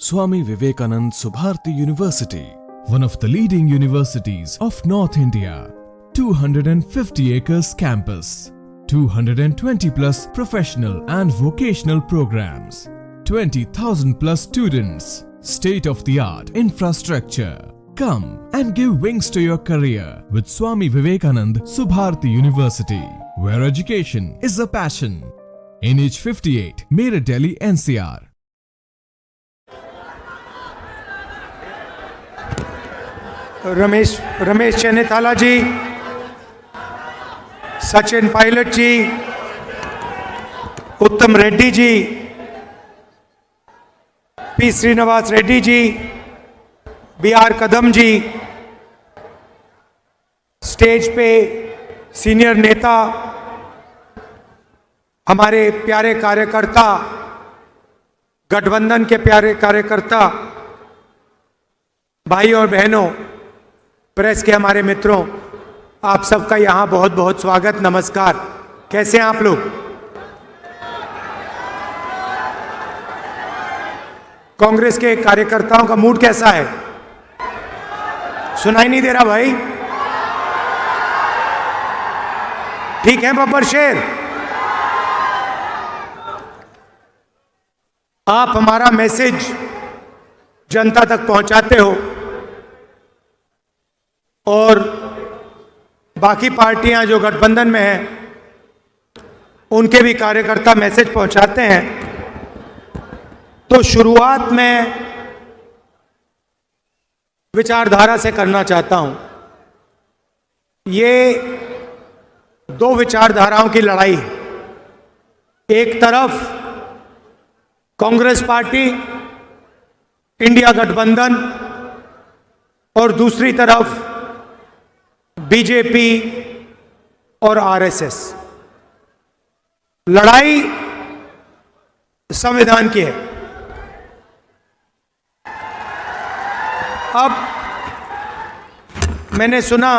Swami Vivekanand Subharti University, one of the leading universities of North India. 250 acres campus, 220 plus professional and vocational programs, 20,000 plus students, state-of-the-art infrastructure. Come and give wings to your career with Swami Vivekanand Subharti University, where education is a passion. NH58, Meerut, Delhi, NCR. Ramesh Chennithala ji, Sachin Pilot ji, Uttam Reddy ji, P Srinivas Reddy ji, B R Kadam ji, stage पे senior नेता, हमारे प्यारे कार्यकर्ता, गठबंधन के प्यारे कार्यकर्ता, भाई और बहनों, प्रेस के हमारे मित्रों, आप सबका यहाँ बहुत बहुत स्वागत, नमस्कार। कैसे हैं आप लोग? कांग्रेस के कार्यकर्ताओं का मूड कैसा है? सुनाई नहीं दे रहा भाई? ठीक है बब्बर शेर? आप हमारा मैसेज जनता तक पहुंचाते हो और बाकी पार्टियां जो गठबंधन में हैं उनके भी कार्यकर्ता मैसेज पहुंचाते हैं। तो शुरुआत में विचारधारा से करना चाहता हूं। ये दो विचारधाराओं की लड़ाई है। एक तरफ कांग्रेस पार्टी, इंडिया गठबंधन, और दूसरी तरफ बीजेपी और आरएसएस। लड़ाई संविधान की है। अब मैंने सुना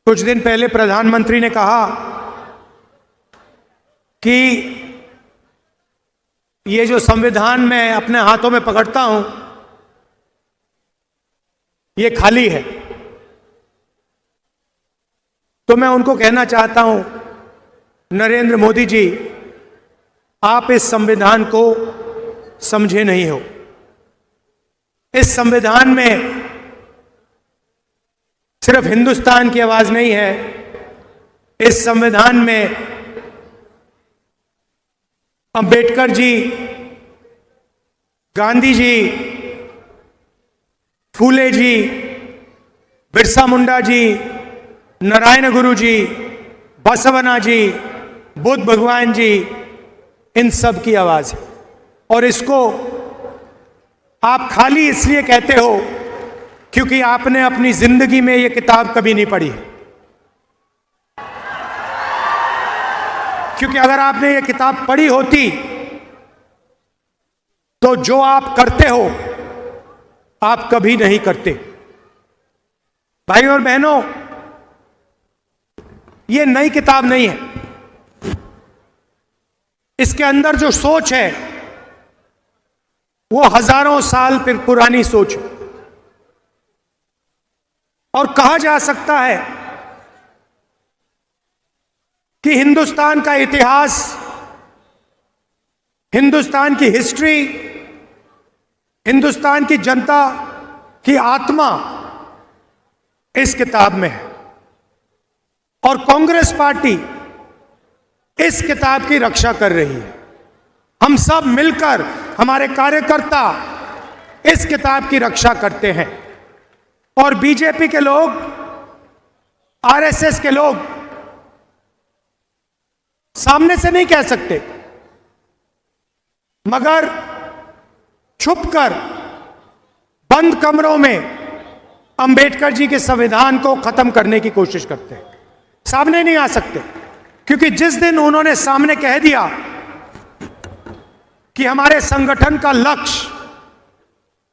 कुछ दिन पहले प्रधानमंत्री ने कहा कि ये जो संविधान मैं अपने हाथों में पकड़ता हूं ये खाली है। तो मैं उनको कहना चाहता हूं, नरेंद्र मोदी जी, आप इस संविधान को समझे नहीं हो। इस संविधान में सिर्फ हिंदुस्तान की आवाज नहीं है, इस संविधान में अंबेडकर जी, गांधी जी, फूले जी, बिरसा मुंडा जी, नारायण गुरु जी, बसवना जी, बुद्ध भगवान जी, इन सब की आवाज है। और इसको आप खाली इसलिए कहते हो क्योंकि आपने अपनी जिंदगी में ये किताब कभी नहीं पढ़ी है। क्योंकि अगर आपने ये किताब पढ़ी होती तो जो आप करते हो आप कभी नहीं करते। भाई और बहनों, ये नई किताब नहीं है। इसके अंदर जो सोच है वो हजारों साल फिर पुरानी सोच है। और कहा जा सकता है कि हिंदुस्तान का इतिहास, हिंदुस्तान की हिस्ट्री, हिंदुस्तान की जनता की आत्मा इस किताब में है। और कांग्रेस पार्टी इस किताब की रक्षा कर रही है। हम सब मिलकर, हमारे कार्यकर्ता इस किताब की रक्षा करते हैं। और बीजेपी के लोग, आरएसएस के लोग सामने से नहीं कह सकते, मगर छुपकर बंद कमरों में अंबेडकर जी के संविधान को खत्म करने की कोशिश करते हैं। सामने नहीं आ सकते, क्योंकि जिस दिन उन्होंने सामने कह दिया कि हमारे संगठन का लक्ष्य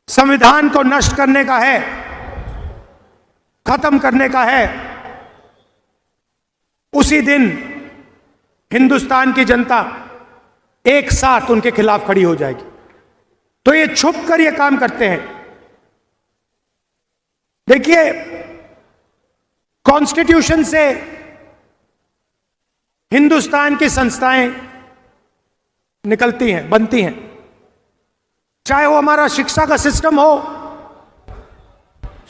संविधान को नष्ट करने का है, खत्म करने का है, उसी दिन हिंदुस्तान की जनता एक साथ उनके खिलाफ खड़ी हो जाएगी। तो ये छुप कर ये काम करते हैं। देखिए, कॉन्स्टिट्यूशन से हिंदुस्तान की संस्थाएं निकलती हैं, बनती हैं, चाहे वो हमारा शिक्षा का सिस्टम हो,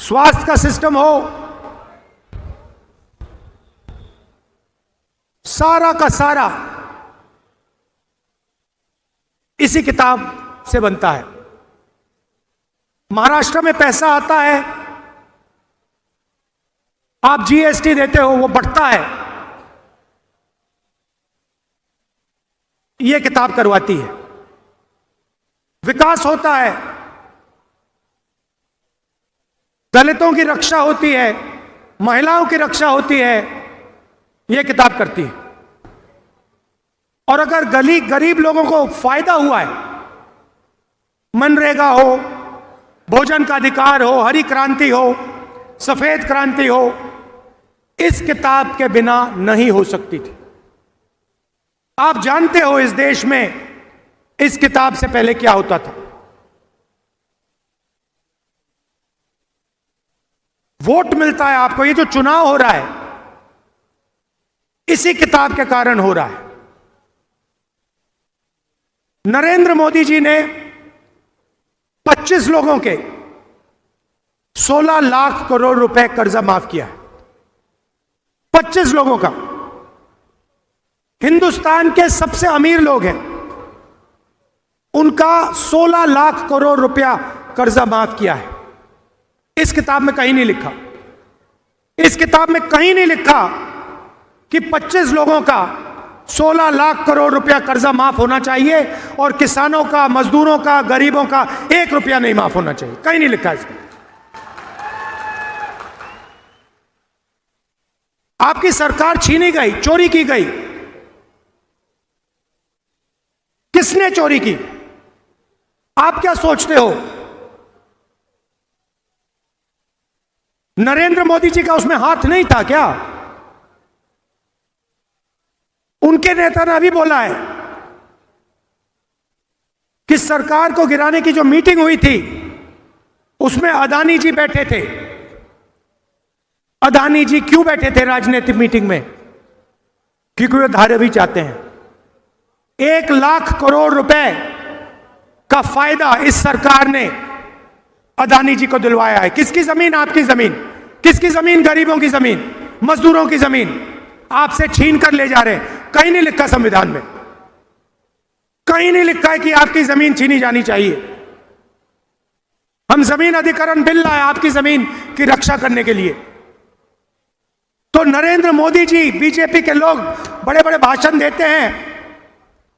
स्वास्थ्य का सिस्टम हो, सारा का सारा इसी किताब से बनता है। महाराष्ट्र में पैसा आता है, आप जीएसटी देते हो, वो बढ़ता है, ये किताब करवाती है। विकास होता है, दलितों की रक्षा होती है, महिलाओं की रक्षा होती है, यह किताब करती है। और अगर गरीब लोगों को फायदा हुआ है, मनरेगा हो, भोजन का अधिकार हो, हरी क्रांति हो, सफेद क्रांति हो, इस किताब के बिना नहीं हो सकती थी। आप जानते हो इस देश में इस किताब से पहले क्या होता था। वोट मिलता है आपको, ये जो चुनाव हो रहा है इसी किताब के कारण हो रहा है। नरेंद्र मोदी जी ने 25 लोगों के 16 लाख करोड़ रुपए कर्जा माफ किया है। 25 लोगों का, हिंदुस्तान के सबसे अमीर लोग हैं, उनका 16 लाख करोड़ रुपया कर्जा माफ किया है। इस किताब में कहीं नहीं लिखा, इस किताब में कहीं नहीं लिखा कि 25 लोगों का 16 लाख करोड़ रुपया कर्जा माफ होना चाहिए और किसानों का, मजदूरों का, गरीबों का 1 रुपया नहीं माफ होना चाहिए। कहीं नहीं लिखा इसमें। आपकी सरकार छीनी गई, चोरी की गई। किसने चोरी की? आप क्या सोचते हो? नरेंद्र मोदी जी का उसमें हाथ नहीं था क्या? उनके नेता ने अभी बोला है कि सरकार को गिराने की जो मीटिंग हुई थी उसमें अदानी जी बैठे थे। अदानी जी क्यों बैठे थे राजनीतिक मीटिंग में? क्योंकि वे धारावी चाहते हैं। 1 लाख करोड़ रुपए का फायदा इस सरकार ने अदानी जी को दिलवाया है। किसकी जमीन? आपकी जमीन। किसकी जमीन? गरीबों की जमीन, मजदूरों की जमीन आपसे छीन कर ले जा रहे हैं। कहीं नहीं लिखा संविधान में, कहीं नहीं लिखा है कि आपकी जमीन छीनी जानी चाहिए। हम जमीन अधिग्रहण बिल लाए आपकी जमीन की रक्षा करने के लिए। तो नरेंद्र मोदी जी, बीजेपी के लोग बड़े बड़े भाषण देते हैं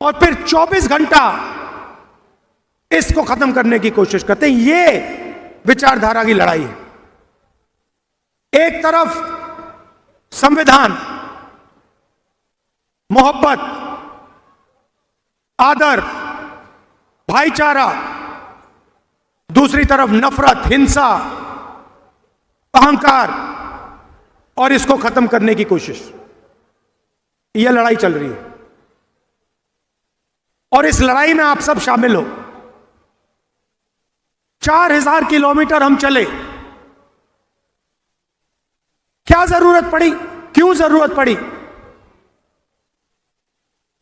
और फिर 24 घंटा इसको खत्म करने की कोशिश करते हैं। ये विचारधारा की लड़ाई है। एक तरफ संविधान, मोहब्बत, आदर, भाईचारा, दूसरी तरफ नफरत, हिंसा, अहंकार और इसको खत्म करने की कोशिश। यह लड़ाई चल रही है और इस लड़ाई में आप सब शामिल हो। 4000 किलोमीटर हम चले। क्या जरूरत पड़ी? क्यों जरूरत पड़ी?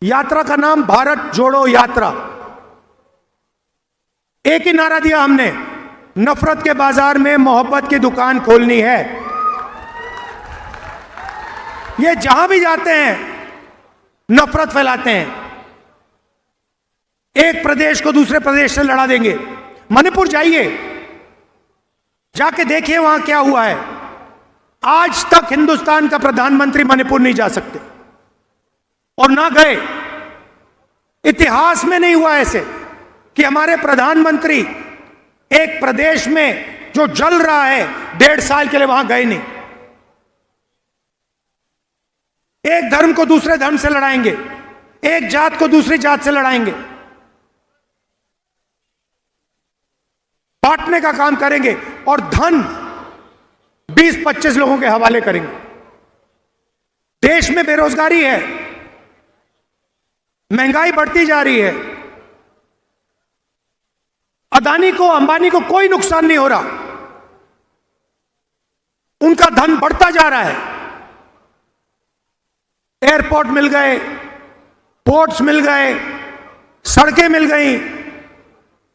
यात्रा का नाम भारत जोड़ो यात्रा। एक ही नारा दिया हमने, नफरत के बाजार में मोहब्बत की दुकान खोलनी है। ये जहां भी जाते हैं नफरत फैलाते हैं। एक प्रदेश को दूसरे प्रदेश से लड़ा देंगे। मणिपुर जाइए, जाके देखिए वहां क्या हुआ है। आज तक हिंदुस्तान का प्रधानमंत्री मणिपुर नहीं जा सकते और ना गए। इतिहास में नहीं हुआ ऐसे कि हमारे प्रधानमंत्री एक प्रदेश में जो जल रहा है 1.5 साल के लिए वहां गए नहीं। एक धर्म को दूसरे धर्म से लड़ाएंगे, एक जात को दूसरी जात से लड़ाएंगे, बांटने का काम करेंगे और धन 20-25 लोगों के हवाले करेंगे। देश में बेरोजगारी है, महंगाई बढ़ती जा रही है, अदानी को, अंबानी को कोई नुकसान नहीं हो रहा, उनका धन बढ़ता जा रहा है। एयरपोर्ट मिल गए, पोर्ट्स मिल गए, सड़कें मिल गई,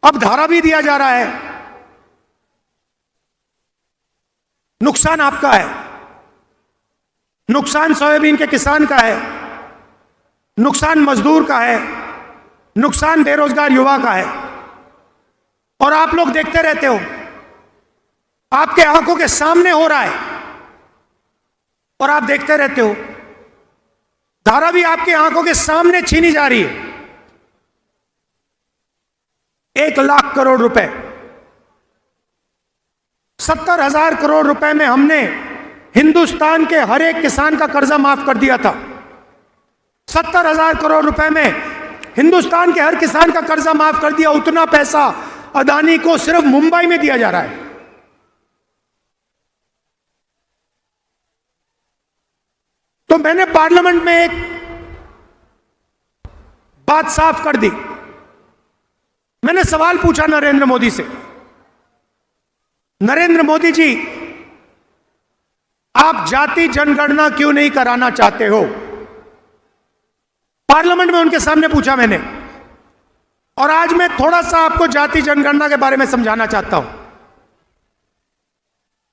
अब धारा भी दिया जा रहा है। नुकसान आपका है, नुकसान सोयाबीन के किसान का है, नुकसान मजदूर का है, नुकसान बेरोजगार युवा का है। और आप लोग देखते रहते हो, आपके आंखों के सामने हो रहा है और आप देखते रहते हो। धारा भी आपके आंखों के सामने छीनी जा रही है। 1 लाख करोड़ रुपए, 70,000 करोड़ रुपए में हमने हिंदुस्तान के हर एक किसान का कर्जा माफ कर दिया था। 70,000 करोड़ रुपए में हिंदुस्तान के हर किसान का कर्जा माफ कर दिया। उतना पैसा अदानी को सिर्फ मुंबई में दिया जा रहा है। तो मैंने पार्लियामेंट में एक बात साफ कर दी। मैंने सवाल पूछा नरेंद्र मोदी से, नरेंद्र मोदी जी, आप जाति जनगणना क्यों नहीं कराना चाहते हो? पार्लियामेंट में उनके सामने पूछा मैंने। और आज मैं थोड़ा सा आपको जाति जनगणना के बारे में समझाना चाहता हूं।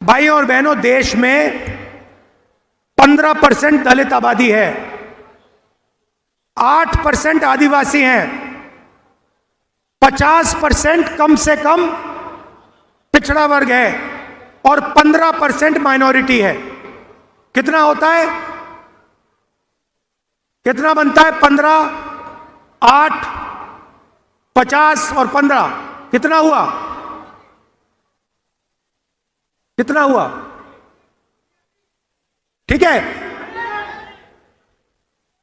भाइयों और बहनों, देश में 15% दलित आबादी है, 8% आदिवासी हैं, 50% कम से कम पिछड़ा वर्ग है और 15% माइनॉरिटी है। कितना होता है? कितना बनता है? 15, 8, 50 और 15 कितना हुआ? कितना हुआ? ठीक है,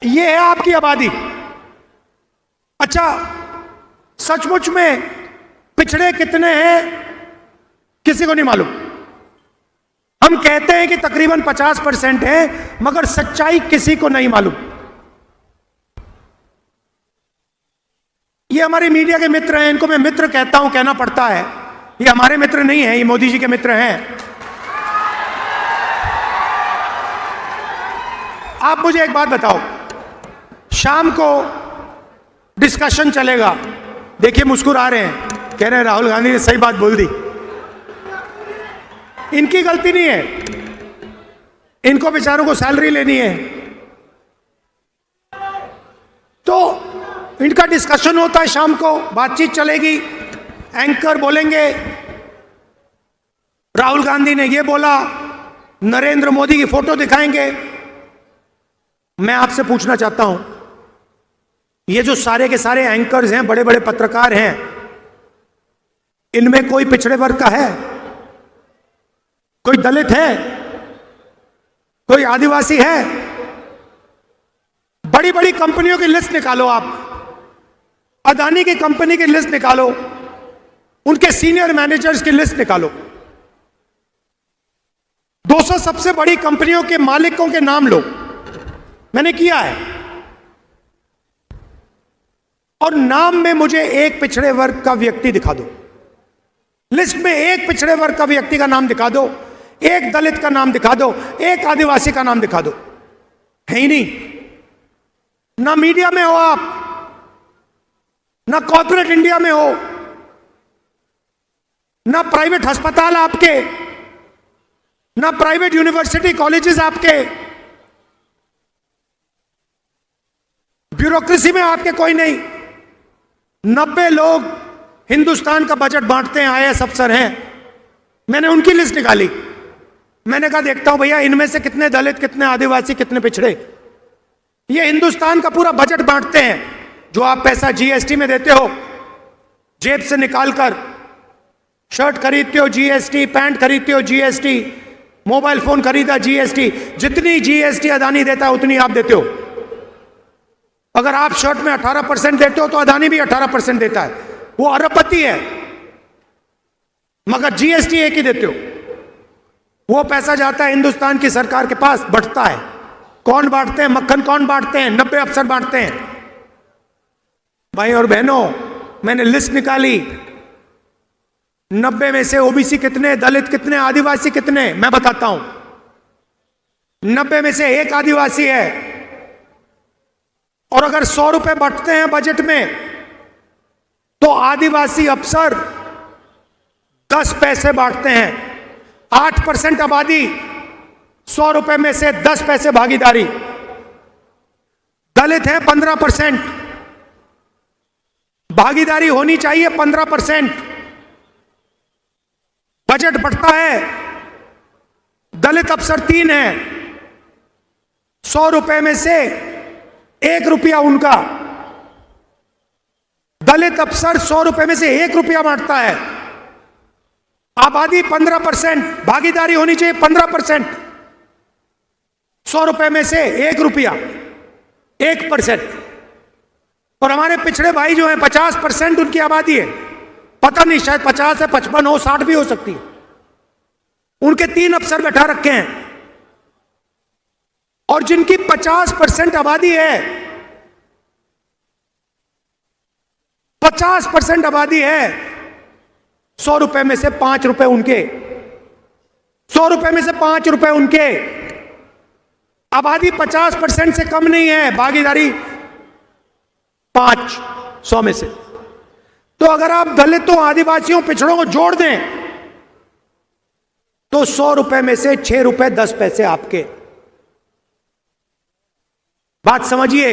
ये है आपकी आबादी। अच्छा, सचमुच में पिछड़े कितने हैं किसी को नहीं मालूम। हम कहते हैं कि तकरीबन 50% है, मगर सच्चाई किसी को नहीं मालूम। ये हमारे मीडिया के मित्र हैं, इनको मैं मित्र कहता हूं, कहना पड़ता है। ये हमारे मित्र नहीं हैं, ये मोदी जी के मित्र हैं। आप मुझे एक बात बताओ, शाम को डिस्कशन चलेगा, देखिए मुस्कुरा रहे हैं, कह रहे हैं राहुल गांधी ने सही बात बोल दी। इनकी गलती नहीं है, इनको बेचारों को सैलरी लेनी है। तो इनका डिस्कशन होता है शाम को, बातचीत चलेगी, एंकर बोलेंगे राहुल गांधी ने ये बोला, नरेंद्र मोदी की फोटो दिखाएंगे। मैं आपसे पूछना चाहता हूं, ये जो सारे के सारे एंकर्स हैं, बड़े बड़े पत्रकार हैं, इनमें कोई पिछड़े वर्ग का है? कोई दलित है? कोई आदिवासी है? बड़ी बड़ी कंपनियों की लिस्ट निकालो आप, अदानी की कंपनी की लिस्ट निकालो, उनके सीनियर मैनेजर्स की लिस्ट निकालो, 200 सबसे बड़ी कंपनियों के मालिकों के नाम लो। मैंने किया है। और नाम में मुझे एक पिछड़े वर्ग का व्यक्ति दिखा दो, लिस्ट में एक पिछड़े वर्ग का व्यक्ति का नाम दिखा दो, एक दलित का नाम दिखा दो, एक आदिवासी का नाम दिखा दो। है ही नहीं। ना मीडिया में हो आप, ना कॉर्पोरेट इंडिया में हो, ना प्राइवेट अस्पताल आपके, ना प्राइवेट यूनिवर्सिटी कॉलेजेस आपके, ब्यूरोक्रेसी में आपके कोई नहीं। 90 लोग हिंदुस्तान का बजट बांटते हैं, आईएएस अफसर हैं। मैंने उनकी लिस्ट निकाली। मैंने कहा देखता हूं भैया इनमें से कितने दलित, कितने आदिवासी, कितने पिछड़े। ये हिंदुस्तान का पूरा बजट बांटते हैं। जो आप पैसा जीएसटी में देते हो, जेब से निकालकर, शर्ट खरीदते हो जीएसटी, पैंट खरीदते हो जीएसटी, मोबाइल फोन खरीदा जीएसटी, जितनी जीएसटी अदानी देता है उतनी आप देते हो। अगर आप शर्ट में 18% देते हो तो अदानी भी 18% देता है। वो अरबपति है, मगर जीएसटी एक ही देते हो। वो पैसा जाता है हिंदुस्तान की सरकार के पास, बंटता है। कौन बांटते हैं? मक्खन कौन बांटते हैं? 90 अफसर बांटते हैं। भाई और बहनों, मैंने लिस्ट निकाली, 90 में से ओबीसी कितने, दलित कितने, आदिवासी कितने, मैं बताता हूं। 90 में से एक आदिवासी है, और अगर 100 रुपए बंटते हैं बजट में, तो आदिवासी अफसर 10 पैसे बांटते हैं। 8% आबादी, 100 रुपए में से 10 पैसे भागीदारी। दलित है 15%, भागीदारी होनी चाहिए 15%। बजट बढ़ता है, दलित अफसर 3 है, 100 रुपए में से 1 रुपया उनका। दलित अफसर 100 रुपए में से 1 रुपया बांटता है। आबादी 15%, भागीदारी होनी चाहिए 15%। 100 रुपए में से 1 रुपया, 1%। और हमारे पिछड़े भाई जो हैं 50% उनकी आबादी है, पता नहीं शायद 50 है, 55 हो, 60 भी हो सकती है। उनके 3 अफसर बैठा रखे हैं। और जिनकी 50% आबादी है, 50% आबादी है, 100 रुपए में से 5 रुपए उनके, 100 रुपए में से 5 रुपए उनके। आबादी 50% से कम नहीं है, भागीदारी 5 100 में से। तो अगर आप दलितों, आदिवासियों, पिछड़ों को जोड़ दें तो 100 रुपए में से 6 रुपए 10 पैसे आपके। बात समझिए,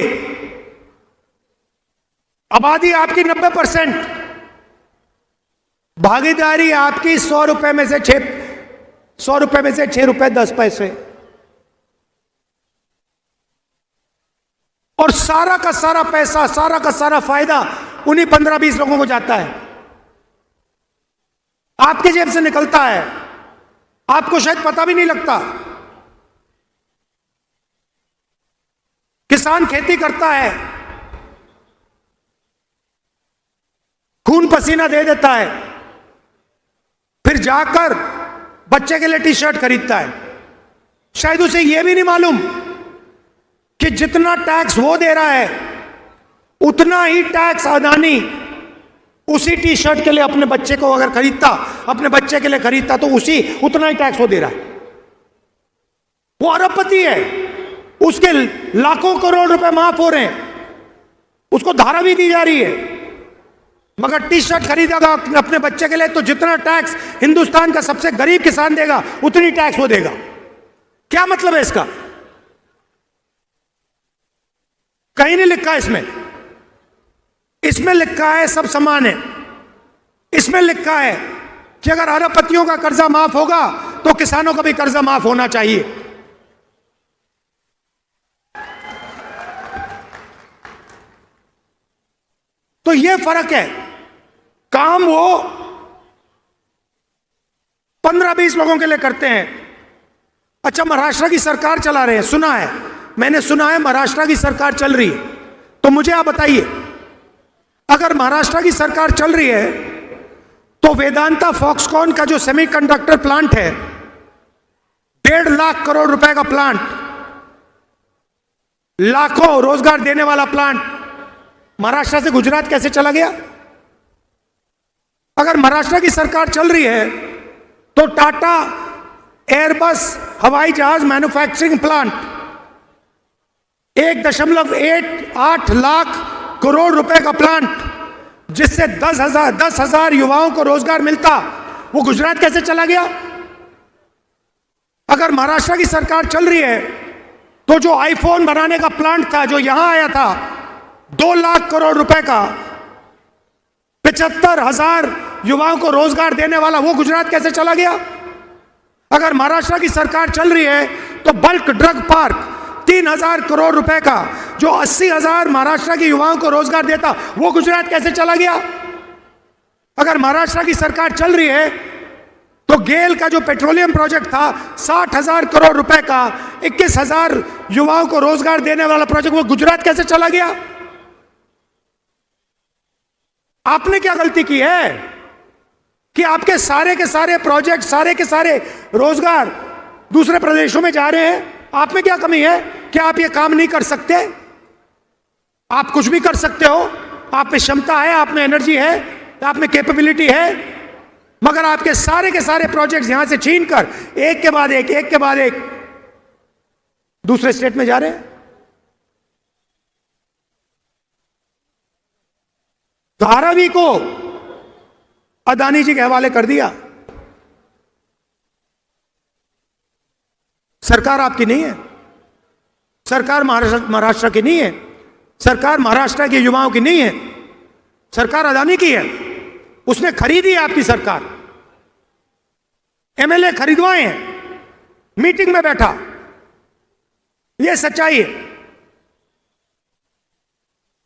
आबादी आपकी 90%, भागीदारी आपकी 100 रुपए में से 6 रुपए 10 पैसे। और सारा का सारा पैसा, सारा का सारा फायदा उन्हीं 15-20 लोगों को जाता है, आपके जेब से निकलता है, आपको शायद पता भी नहीं लगता। किसान खेती करता है, खून पसीना दे देता है, फिर जाकर बच्चे के लिए टी शर्ट खरीदता है। शायद उसे यह भी नहीं मालूम कि जितना टैक्स वो दे रहा है उतना ही टैक्स अदानी उसी टी शर्ट के लिए अपने बच्चे को अगर खरीदता, अपने बच्चे के लिए खरीदता, तो उतना ही टैक्स वो दे रहा है। वो अरबपति है, उसके लाखों करोड़ रुपए माफ हो रहे हैं, उसको धारा भी दी जा रही है। मगर टी शर्ट खरीदेगा अपने बच्चे के लिए तो जितना टैक्स हिंदुस्तान का सबसे गरीब किसान देगा उतनी टैक्स वो देगा। क्या मतलब है इसका? कहीं नहीं लिखा इसमें। इसमें लिखा है सब समान है। इसमें लिखा है कि अगर अरबपतियों का कर्जा माफ होगा तो किसानों का भी कर्जा माफ होना चाहिए। तो यह फर्क है। काम वो 15-20 लोगों के लिए करते हैं। अच्छा, महाराष्ट्र की सरकार चला रहे हैं, सुना है, मैंने सुना है महाराष्ट्र की सरकार चल रही है। तो मुझे आप बताइए, अगर महाराष्ट्र की सरकार चल रही है तो वेदांता फॉक्सकॉन का जो सेमीकंडक्टर प्लांट है, 1.5 लाख करोड़ रुपए का प्लांट, लाखों रोजगार देने वाला प्लांट, महाराष्ट्र से गुजरात कैसे चला गया? अगर महाराष्ट्र की सरकार चल रही है तो टाटा एयरबस हवाई जहाज मैन्युफैक्चरिंग प्लांट 1.8 लाख करोड़ रुपए का प्लांट, जिससे 10,000 युवाओं को रोजगार मिलता, वो गुजरात कैसे चला गया? अगर महाराष्ट्र की सरकार चल रही है तो जो आईफोन बनाने का प्लांट था, जो यहां आया था 2 लाख करोड़ रुपए का, 75,000 युवाओं को रोजगार देने वाला, वो गुजरात कैसे चला गया? अगर महाराष्ट्र की सरकार चल रही है तो बल्क ड्रग पार्क 3,000 करोड़ रुपए का, जो 80,000 महाराष्ट्र के युवाओं को रोजगार देता, वो गुजरात कैसे चला गया? अगर महाराष्ट्र की सरकार चल रही है तो गेल का जो पेट्रोलियम प्रोजेक्ट था 60,000 करोड़ रुपए का, 21,000 युवाओं को रोजगार देने वाला प्रोजेक्ट, वो गुजरात कैसे चला गया? आपने क्या गलती की है कि आपके सारे के सारे प्रोजेक्ट, सारे के सारे रोजगार दूसरे प्रदेशों में जा रहे हैं? आप में क्या कमी है? क्या आप ये काम नहीं कर सकते? आप कुछ भी कर सकते हो, आप में क्षमता है, आप में एनर्जी है, आप में कैपेबिलिटी है, मगर आपके सारे के सारे प्रोजेक्ट्स यहां से छीनकर एक के बाद एक दूसरे स्टेट में जा रहे हैं। धारावी को अदानी जी के हवाले कर दिया। सरकार आपकी नहीं है, सरकार महाराष्ट्र की नहीं है, सरकार महाराष्ट्र के युवाओं की नहीं है, सरकार अदानी की है। उसने खरीदी है आपकी सरकार, एमएलए खरीदवाए हैं, मीटिंग में बैठा। यह सच्चाई है।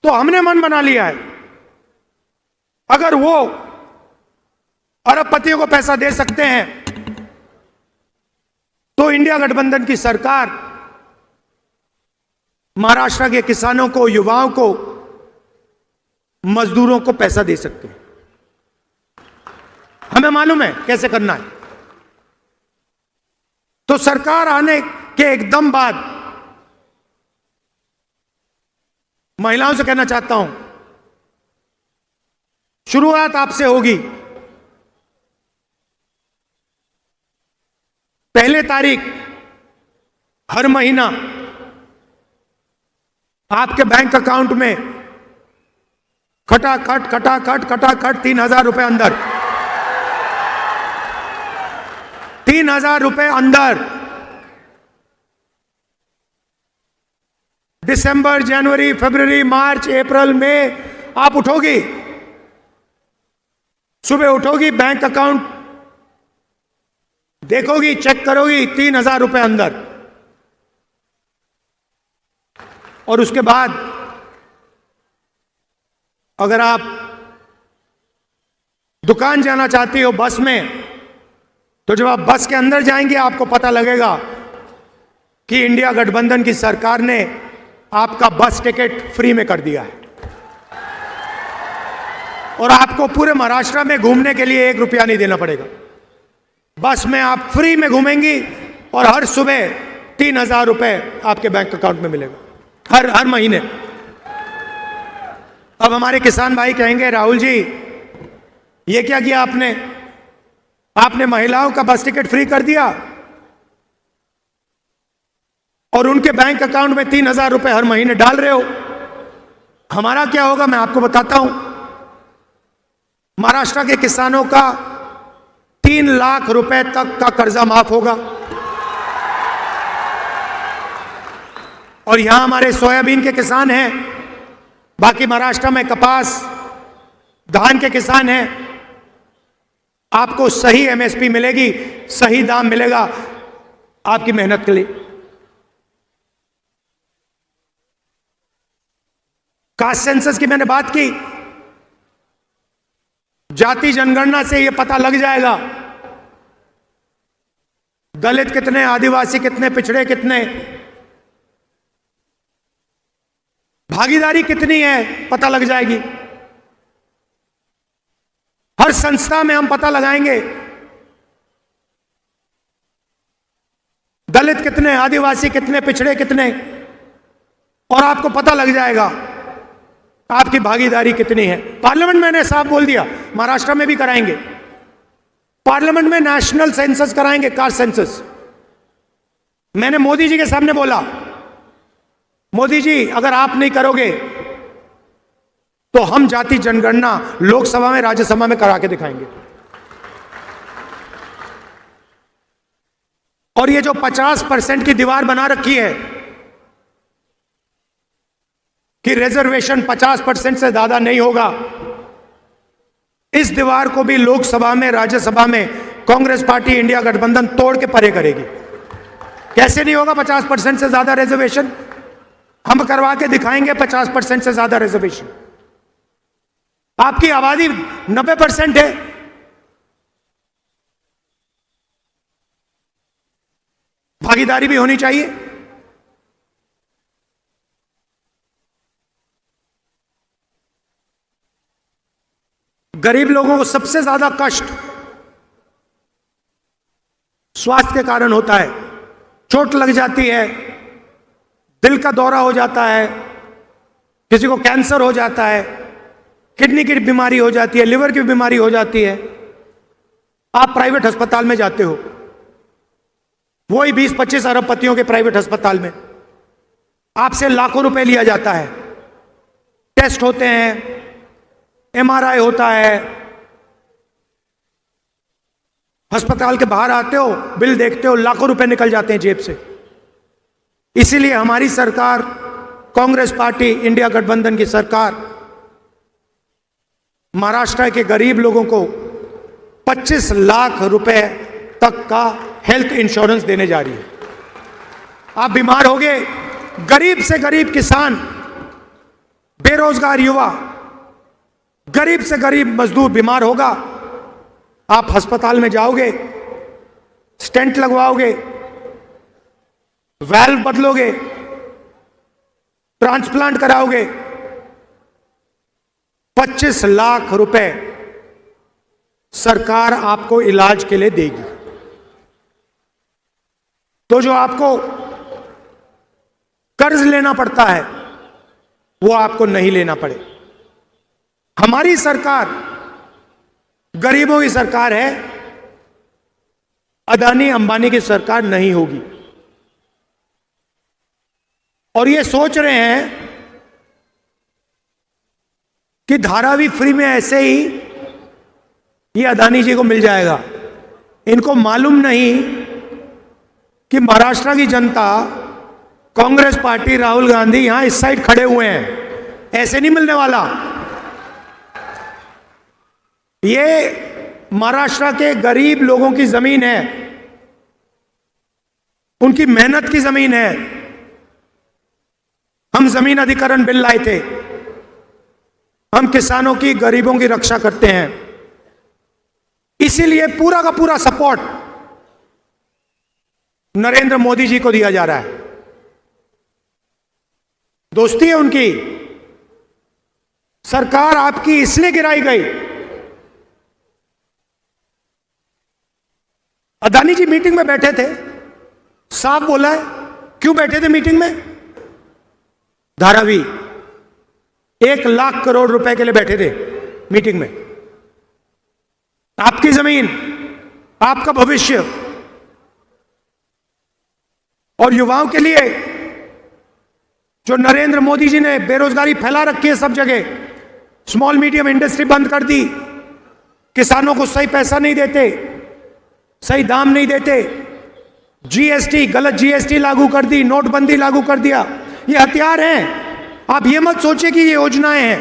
तो हमने मन बना लिया है, अगर वो अरबपतियों को पैसा दे सकते हैं तो इंडिया गठबंधन की सरकार महाराष्ट्र के किसानों को, युवाओं को, मजदूरों को पैसा दे सकते हैं। हमें मालूम है कैसे करना है। तो सरकार आने के एकदम बाद महिलाओं से कहना चाहता हूं, शुरुआत आपसे होगी। पहले तारीख हर महीना आपके बैंक अकाउंट में खटाखट 3,000 रुपए अंदर, 3,000 रुपए अंदर। दिसंबर, जनवरी, फरवरी, मार्च, अप्रैल में आप उठोगी, सुबह उठोगी, बैंक अकाउंट देखोगी, चेक करोगी, 3,000 रुपए अंदर। और उसके बाद अगर आप दुकान जाना चाहती हो बस में, तो जब आप बस के अंदर जाएंगे आपको पता लगेगा कि इंडिया गठबंधन की सरकार ने आपका बस टिकट फ्री में कर दिया है और आपको पूरे महाराष्ट्र में घूमने के लिए 1 रुपया नहीं देना पड़ेगा। बस में आप फ्री में घूमेंगी और हर सुबह 3,000 रुपए आपके बैंक अकाउंट में मिलेगा हर महीने। अब हमारे किसान भाई कहेंगे, राहुल जी ये क्या किया आपने? आपने महिलाओं का बस टिकट फ्री कर दिया और उनके बैंक अकाउंट में 3,000 रुपए हर महीने डाल रहे हो। हमारा क्या होगा मैं आपको बताता हूं। महाराष्ट्र के किसानों का 3 लाख रुपए तक का कर्जा माफ होगा और यहां हमारे सोयाबीन के किसान हैं, बाकी महाराष्ट्र में कपास, धान के किसान हैं। आपको सही एमएसपी मिलेगी, सही दाम मिलेगा आपकी मेहनत के लिए। कास्ट सेंसस की मैंने बात की, जाति जनगणना से यह पता लग जाएगा दलित कितने, आदिवासी कितने, पिछड़े कितने, भागीदारी कितनी है पता लग जाएगी। हर संस्था में हम पता लगाएंगे दलित कितने, आदिवासी कितने, पिछड़े कितने, और आपको पता लग जाएगा आपकी भागीदारी कितनी है। पार्लियामेंट में मैंने साफ बोल दिया, महाराष्ट्र में भी कराएंगे। पार्लियामेंट में नेशनल सेंसस कराएंगे, कास्ट सेंसस। मैंने मोदी जी के सामने बोला, मोदी जी अगर आप नहीं करोगे तो हम जाति जनगणना लोकसभा में, राज्यसभा में करा के दिखाएंगे। और ये जो 50% की दीवार बना रखी है कि रिजर्वेशन 50% से ज्यादा नहीं होगा, इस दीवार को भी लोकसभा में, राज्यसभा में कांग्रेस पार्टी, इंडिया गठबंधन तोड़ के परे करेगी। कैसे नहीं होगा 50% से ज्यादा रिजर्वेशन? हम करवा के दिखाएंगे 50% से ज्यादा रिजर्वेशन। आपकी आबादी 90% है, भागीदारी भी होनी चाहिए। गरीब लोगों को सबसे ज्यादा कष्ट स्वास्थ्य के कारण होता है। चोट लग जाती है, दिल का दौरा हो जाता है, किसी को कैंसर हो जाता है, किडनी की बीमारी हो जाती है, लिवर की बीमारी हो जाती है। आप प्राइवेट अस्पताल में जाते हो, वही 20-25 अरबपतियों के प्राइवेट अस्पताल में आपसे लाखों रुपए लिया जाता है। टेस्ट होते हैं, एमआरआई होता है, अस्पताल के बाहर आते हो, बिल देखते हो, लाखों रुपए निकल जाते हैं जेब से। इसीलिए हमारी सरकार, कांग्रेस पार्टी, इंडिया गठबंधन की सरकार महाराष्ट्र के गरीब लोगों को 25 लाख रुपए तक का हेल्थ इंश्योरेंस देने जा रही है। आप बीमार हो गए, गरीब से गरीब किसान, बेरोजगार युवा, गरीब से गरीब मजदूर बीमार होगा, आप अस्पताल में जाओगे, स्टेंट लगवाओगे, वाल्व बदलोगे, ट्रांसप्लांट कराओगे, 25 लाख रुपए सरकार आपको इलाज के लिए देगी। तो जो आपको कर्ज लेना पड़ता है वो आपको नहीं लेना पड़े। हमारी सरकार गरीबों की सरकार है, अदानी अंबानी की सरकार नहीं होगी। और ये सोच रहे हैं कि धारावी फ्री में ऐसे ही ये अदानी जी को मिल जाएगा। इनको मालूम नहीं कि महाराष्ट्र की जनता, कांग्रेस पार्टी, राहुल गांधी यहां इस साइड खड़े हुए हैं, ऐसे नहीं मिलने वाला। ये महाराष्ट्र के गरीब लोगों की जमीन है, उनकी मेहनत की जमीन है। हम जमीन अधिग्रहण बिल लाए थे, हम किसानों की, गरीबों की रक्षा करते हैं। इसीलिए पूरा का पूरा सपोर्ट नरेंद्र मोदी जी को दिया जा रहा है। दोस्ती है उनकी। सरकार आपकी इसलिए गिराई गई। अदानी जी मीटिंग में बैठे थे, साफ बोला है। क्यों बैठे थे मीटिंग में? धारावी 1 लाख करोड़ रुपए के लिए बैठे थे मीटिंग में। आपकी जमीन, आपका भविष्य और युवाओं के लिए जो नरेंद्र मोदी जी ने बेरोजगारी फैला रखी है सब जगह, स्मॉल मीडियम इंडस्ट्री बंद कर दी, किसानों को सही पैसा नहीं देते, सही दाम नहीं देते, जीएसटी, गलत जीएसटी लागू कर दी, नोटबंदी लागू कर दिया। ये हथियार हैं। आप ये मत सोचिए कि ये योजनाएं हैं।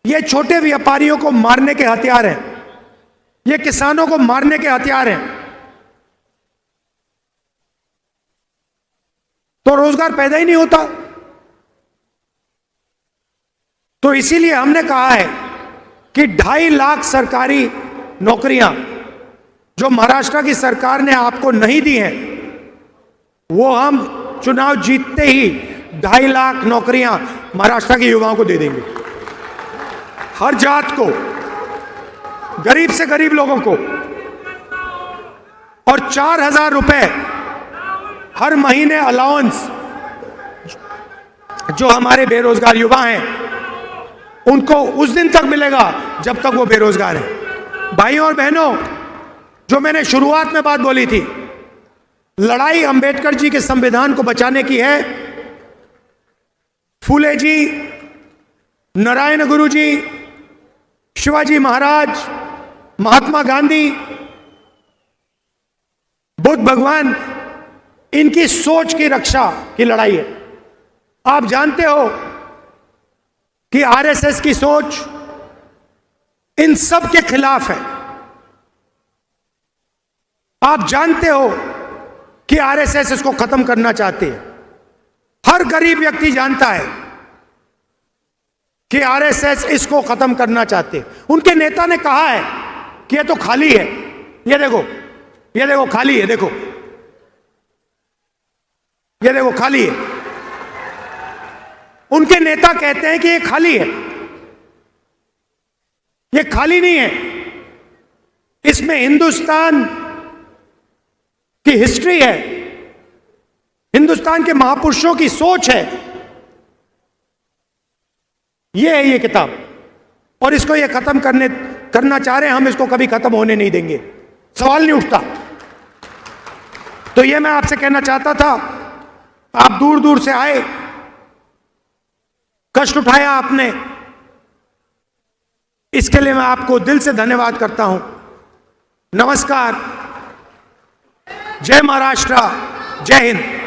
ये छोटे व्यापारियों को मारने के हथियार हैं, ये किसानों को मारने के हथियार हैं। तो रोजगार पैदा ही नहीं होता। तो इसीलिए हमने कहा है कि 2.5 लाख सरकारी नौकरियां जो महाराष्ट्र की सरकार ने आपको नहीं दी हैं, वो हम चुनाव जीतते ही 2.5 लाख नौकरियां महाराष्ट्र के युवाओं को दे देंगे। हर जात को, गरीब से गरीब लोगों को। और 4,000 रुपए हर महीने अलाउंस जो हमारे बेरोजगार युवा हैं उनको उस दिन तक मिलेगा जब तक वो बेरोजगार हैं। भाइयों और बहनों, जो मैंने शुरुआत में बात बोली थी, लड़ाई अंबेडकर जी के संविधान को बचाने की है। फूले जी, नारायण गुरु जी, शिवाजी महाराज, महात्मा गांधी, बुद्ध भगवान, इनकी सोच की रक्षा की लड़ाई है। आप जानते हो कि आरएसएस की सोच इन सब के खिलाफ है। आप जानते हो कि आरएसएस इसको खत्म करना चाहती है। हर गरीब व्यक्ति जानता है कि आरएसएस इसको खत्म करना चाहते हैं। उनके नेता ने कहा है कि ये तो खाली है, ये देखो, ये देखो खाली है, देखो, ये देखो खाली है। उनके नेता कहते हैं कि ये खाली है। ये खाली नहीं है, इसमें हिंदुस्तान की हिस्ट्री है, हिंदुस्तान के महापुरुषों की सोच है। ये है ये किताब, और इसको ये खत्म करने करना चाह रहे हैं, हम इसको कभी खत्म होने नहीं देंगे, सवाल नहीं उठता। तो ये मैं आपसे कहना चाहता था, आप दूर दूर से आए, कष्ट उठाया आपने, इसके लिए मैं आपको दिल से धन्यवाद करता हूं। नमस्कार, जय महाराष्ट्र, जय हिंद।